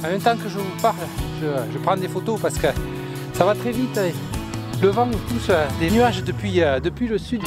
En même temps que je vous parle, je prends des photos parce que ça va très vite. Le vent nous pousse des nuages depuis le sud.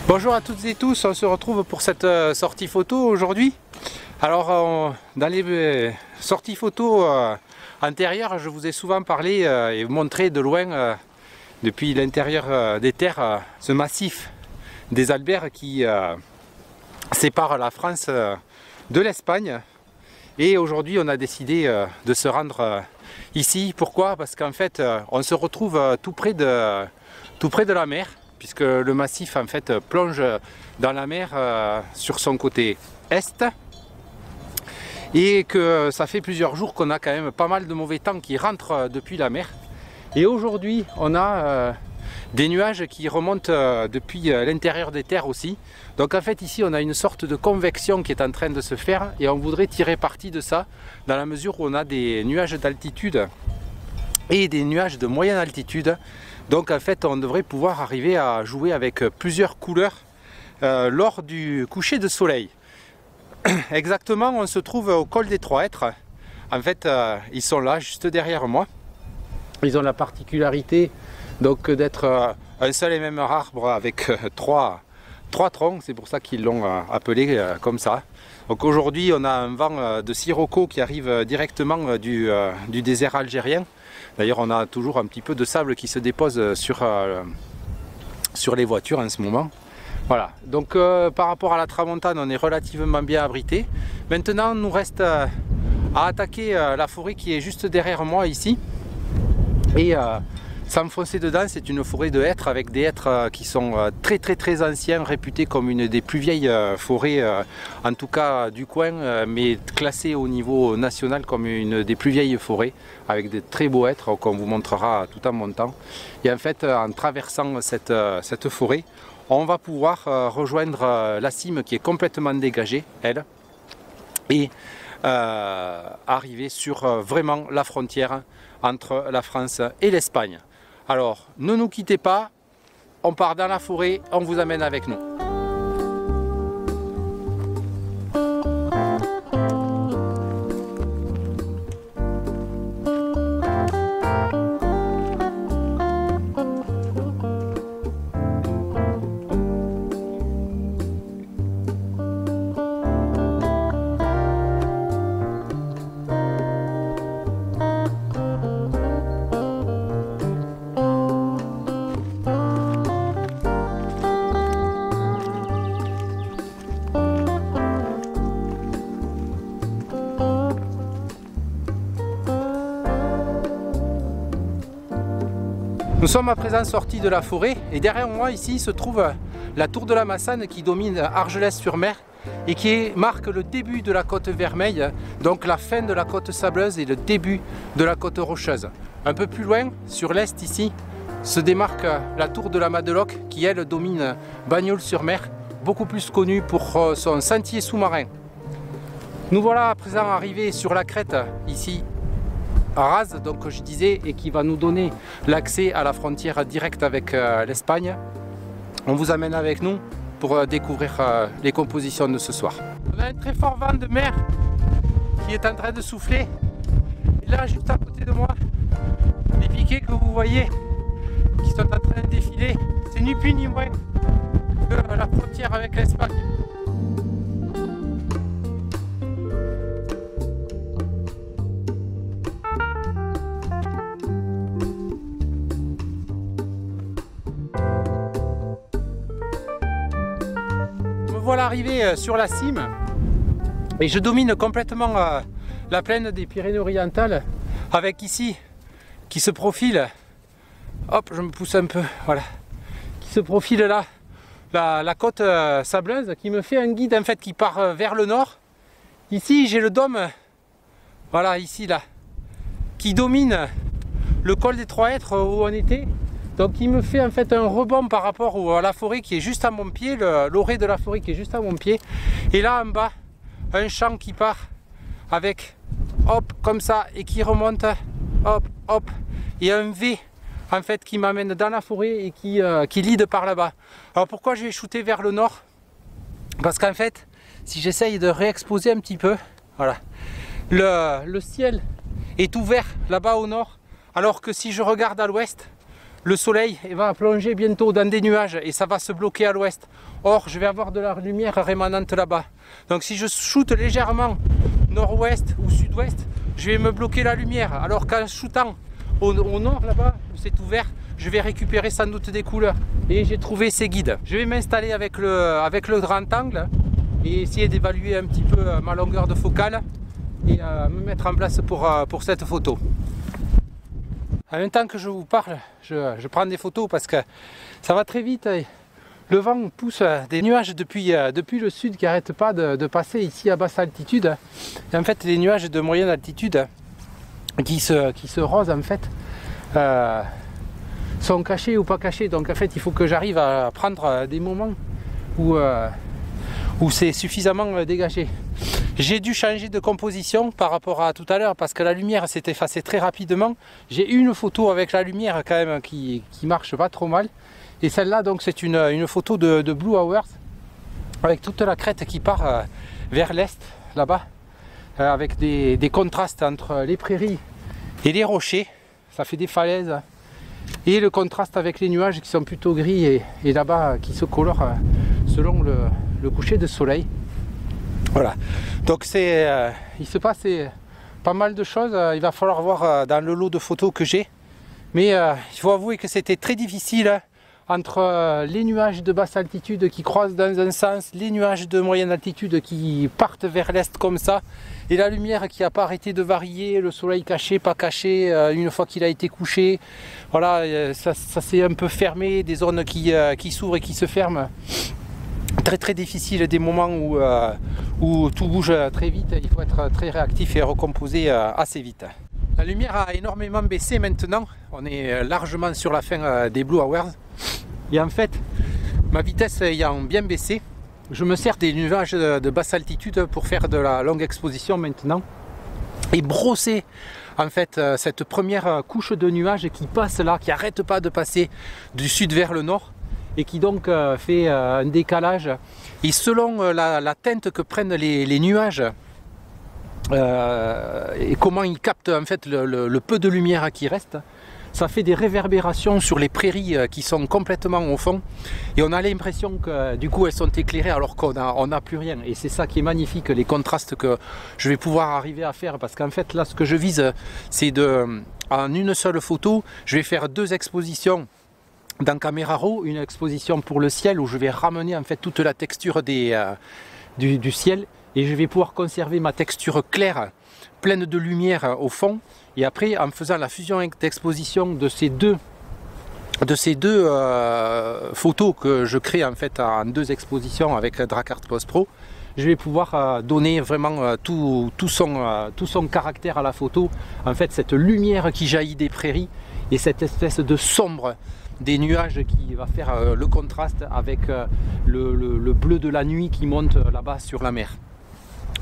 Bonjour à toutes et tous, on se retrouve pour cette sortie photo aujourd'hui. Alors dans les sorties photo antérieures, je vous ai souvent parlé et montré de loin depuis l'intérieur des terres ce massif des Albères qui sépare la France de l'Espagne. Et aujourd'hui on a décidé de se rendre ici. Pourquoi? Parce qu'en fait on se retrouve tout près de la mer, puisque le massif en fait plonge dans la mer sur son côté est, et que ça fait plusieurs jours qu'on a quand même pas mal de mauvais temps qui rentrent depuis la mer. Et aujourd'hui on a des nuages qui remontent depuis l'intérieur des terres aussi. Donc en fait ici on a une sorte de convection qui est en train de se faire, et on voudrait tirer parti de ça dans la mesure où on a des nuages d'altitude et des nuages de moyenne altitude. Donc en fait on devrait pouvoir arriver à jouer avec plusieurs couleurs lors du coucher de soleil. Exactement, on se trouve au col des Trois Hêtres. En fait ils sont là juste derrière moi. Ils ont la particularité donc d'être un seul et même arbre avec trois troncs, c'est pour ça qu'ils l'ont appelé comme ça. Donc aujourd'hui on a un vent de sirocco qui arrive directement du désert algérien. D'ailleurs on a toujours un petit peu de sable qui se dépose sur les voitures en ce moment. Voilà, donc par rapport à la tramontane on est relativement bien abrité. Maintenant il nous reste à attaquer la forêt qui est juste derrière moi ici. Et s'enfoncer dedans, c'est une forêt de hêtres avec des hêtres qui sont très anciens, réputés comme une des plus vieilles forêts, en tout cas du coin, mais classée au niveau national comme une des plus vieilles forêts, avec des très beaux hêtres qu'on vous montrera tout en montant. Et en fait, en traversant cette forêt, on va pouvoir rejoindre la cime qui est complètement dégagée, elle, et arriver sur vraiment la frontière entre la France et l'Espagne. Alors, ne nous quittez pas, on part dans la forêt, on vous amène avec nous. Nous sommes à présent sortis de la forêt et derrière moi ici se trouve la tour de la Massane qui domine Argelès-sur-Mer et qui marque le début de la côte vermeille, donc la fin de la côte sableuse et le début de la côte rocheuse. Un peu plus loin, sur l'est ici, se démarque la tour de la Madeloque qui elle domine Bagnols-sur-Mer, beaucoup plus connue pour son sentier sous-marin. Nous voilà à présent arrivés sur la crête ici rase, donc je disais, et qui va nous donner l'accès à la frontière directe avec l'Espagne. On vous amène avec nous pour découvrir les compositions de ce soir. On a un très fort vent de mer qui est en train de souffler. Et là, juste à côté de moi, les piquets que vous voyez qui sont en train de défiler, c'est ni plus ni moins que la frontière avec l'Espagne. voilà arrivé sur la cime et je domine complètement la plaine des Pyrénées-Orientales avec ici qui se profile, hop je me pousse un peu, voilà, qui se profile là, la côte sableuse qui me fait un guide en fait qui part vers le nord. Ici j'ai le dôme, voilà ici là, qui domine le col des Trois Hêtres où on était. Donc il me fait en fait un rebond par rapport à la forêt qui est juste à mon pied, l'orée de la forêt qui est juste à mon pied. Et là en bas, un champ qui part avec hop comme ça et qui remonte hop hop et un V en fait qui m'amène dans la forêt et qui lead par là-bas. Alors pourquoi je vais shooter vers le nord? Parce qu'en fait si j'essaye de réexposer un petit peu, voilà, le ciel est ouvert là-bas au nord, alors que si je regarde à l'ouest, le soleil va plonger bientôt dans des nuages et ça va se bloquer à l'ouest. Or, je vais avoir de la lumière rémanente là-bas. Donc si je shoote légèrement nord-ouest ou sud-ouest, je vais me bloquer la lumière. Alors qu'en shootant au nord là-bas, où c'est ouvert, je vais récupérer sans doute des couleurs. Et j'ai trouvé ces guides. Je vais m'installer avec le grand angle et essayer d'évaluer un petit peu ma longueur de focale et me mettre en place pour cette photo. En même temps que je vous parle, je prends des photos parce que ça va très vite. Le vent pousse des nuages depuis le sud qui n'arrêtent pas de passer ici à basse altitude. Et en fait, les nuages de moyenne altitude qui se rosent en fait sont cachés ou pas cachés. Donc en fait, il faut que j'arrive à prendre des moments où c'est suffisamment dégagé. J'ai dû changer de composition par rapport à tout à l'heure parce que la lumière s'est effacée très rapidement. J'ai une photo avec la lumière quand même qui marche pas trop mal. Et celle-là donc c'est une photo de Blue Hours avec toute la crête qui part vers l'est là-bas avec des contrastes entre les prairies et les rochers. Ça fait des falaises et le contraste avec les nuages qui sont plutôt gris et là-bas qui se colorent selon le coucher de soleil. Voilà, donc il se passe pas mal de choses, il va falloir voir dans le lot de photos que j'ai. Mais il faut avouer que c'était très difficile entre les nuages de basse altitude qui croisent dans un sens, les nuages de moyenne altitude qui partent vers l'est comme ça, et la lumière qui n'a pas arrêté de varier, le soleil caché, pas caché, une fois qu'il a été couché. Voilà, ça s'est un peu fermé, des zones qui s'ouvrent et qui se ferment. Très difficile, des moments où tout bouge très vite, il faut être très réactif et recomposer assez vite. La lumière a énormément baissé maintenant, on est largement sur la fin des Blue Hours et en fait ma vitesse ayant bien baissé, je me sers des nuages de basse altitude pour faire de la longue exposition maintenant et brosser en fait cette première couche de nuages qui passe là, qui n'arrête pas de passer du sud vers le nord et qui donc fait un décalage. Et selon la teinte que prennent les nuages et comment ils captent en fait le peu de lumière qui reste, ça fait des réverbérations sur les prairies qui sont complètement au fond et on a l'impression que du coup elles sont éclairées alors qu'on n'a plus rien. Et c'est ça qui est magnifique, les contrastes que je vais pouvoir arriver à faire, parce qu'en fait là ce que je vise c'est en une seule photo, je vais faire 2 expositions dans Camera Raw, une exposition pour le ciel où je vais ramener en fait toute la texture du ciel et je vais pouvoir conserver ma texture claire, pleine de lumière au fond. Et après, en faisant la fusion d'exposition de ces deux photos que je crée en fait en 2 expositions avec Dracart Post Pro, je vais pouvoir donner vraiment tout son caractère à la photo. En fait, cette lumière qui jaillit des prairies et cette espèce de sombre des nuages qui va faire le contraste avec le bleu de la nuit qui monte là-bas sur la mer.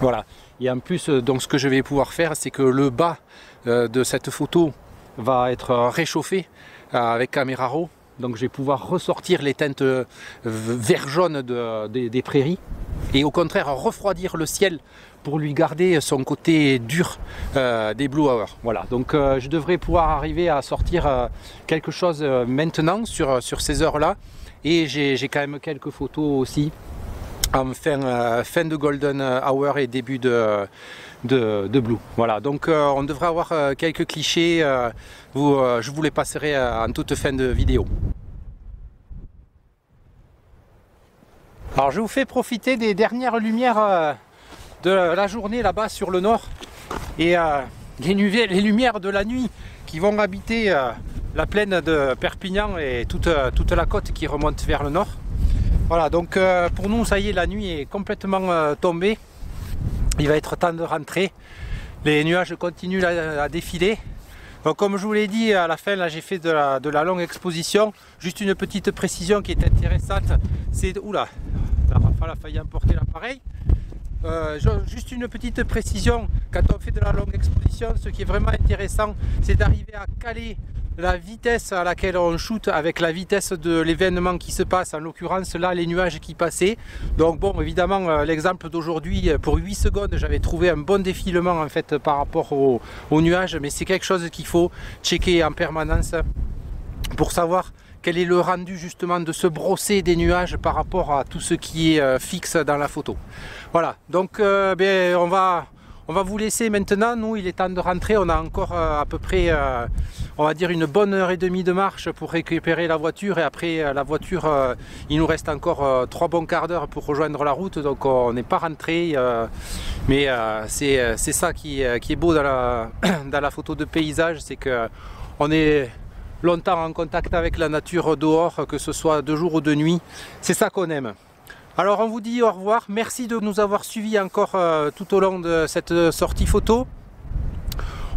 Voilà, et en plus donc ce que je vais pouvoir faire c'est que le bas de cette photo va être réchauffé avec Camera Raw, donc je vais pouvoir ressortir les teintes vert jaune des prairies et au contraire refroidir le ciel pour lui garder son côté dur des Blue Hours. Voilà, donc je devrais pouvoir arriver à sortir quelque chose maintenant sur ces heures là, et j'ai quand même quelques photos aussi en fin de Golden Hour et début de Blue. Voilà, donc on devrait avoir quelques clichés, je vous les passerai en toute fin de vidéo. Alors je vous fais profiter des dernières lumières de la journée là-bas sur le nord et les lumières de la nuit qui vont habiter la plaine de Perpignan et toute la côte qui remonte vers le nord. Voilà, donc pour nous ça y est, la nuit est complètement tombée. Il va être temps de rentrer. Les nuages continuent à défiler. Donc comme je vous l'ai dit à la fin, là j'ai fait de la longue exposition. Juste une petite précision qui est intéressante, c'est... Oula, la rafale a failli emporter l'appareil. Juste une petite précision, quand on fait de la longue exposition, ce qui est vraiment intéressant, c'est d'arriver à caler la vitesse à laquelle on shoot avec la vitesse de l'événement qui se passe, en l'occurrence là les nuages qui passaient. Donc bon, évidemment l'exemple d'aujourd'hui, pour 8 secondes j'avais trouvé un bon défilement en fait par rapport aux nuages, mais c'est quelque chose qu'il faut checker en permanence pour savoir quel est le rendu justement de ce brosser des nuages par rapport à tout ce qui est fixe dans la photo. Voilà, donc on va vous laisser maintenant. Nous, il est temps de rentrer. On a encore à peu près, on va dire, une bonne heure et demie de marche pour récupérer la voiture. Et après la voiture, il nous reste encore 3 bons quarts d'heure pour rejoindre la route. Donc on n'est pas rentré. Mais c'est ça qui est beau dans la photo de paysage. C'est qu'on est longtemps en contact avec la nature dehors, que ce soit de jour ou de nuit. C'est ça qu'on aime. Alors on vous dit au revoir, merci de nous avoir suivis encore tout au long de cette sortie photo.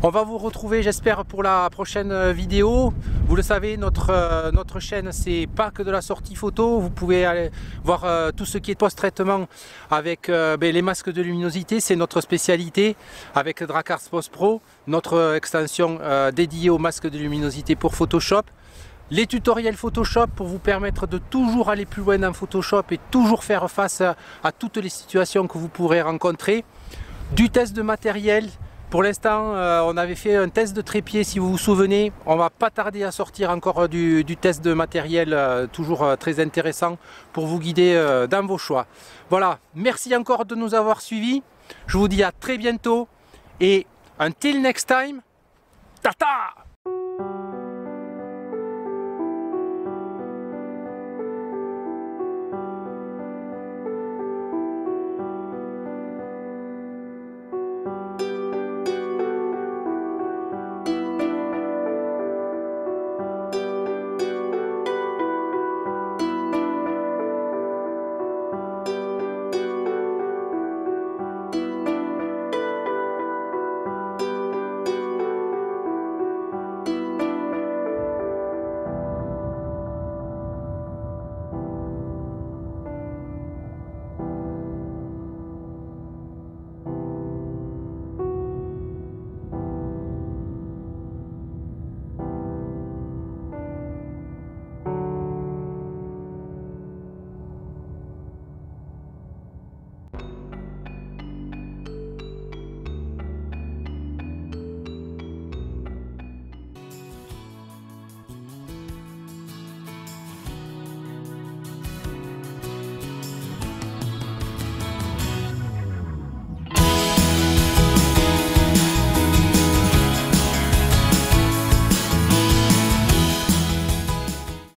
On va vous retrouver, j'espère, pour la prochaine vidéo. Vous le savez, notre chaîne, c'est pas que de la sortie photo. Vous pouvez aller voir tout ce qui est post-traitement avec les masques de luminosité. C'est notre spécialité avec Dracars Post Pro, notre extension dédiée aux masques de luminosité pour Photoshop. Les tutoriels Photoshop pour vous permettre de toujours aller plus loin dans Photoshop et toujours faire face à toutes les situations que vous pourrez rencontrer. Du test de matériel. Pour l'instant, on avait fait un test de trépied, si vous vous souvenez. On va pas tarder à sortir encore du test de matériel, toujours très intéressant pour vous guider dans vos choix. Voilà, merci encore de nous avoir suivis. Je vous dis à très bientôt et until next time, tata!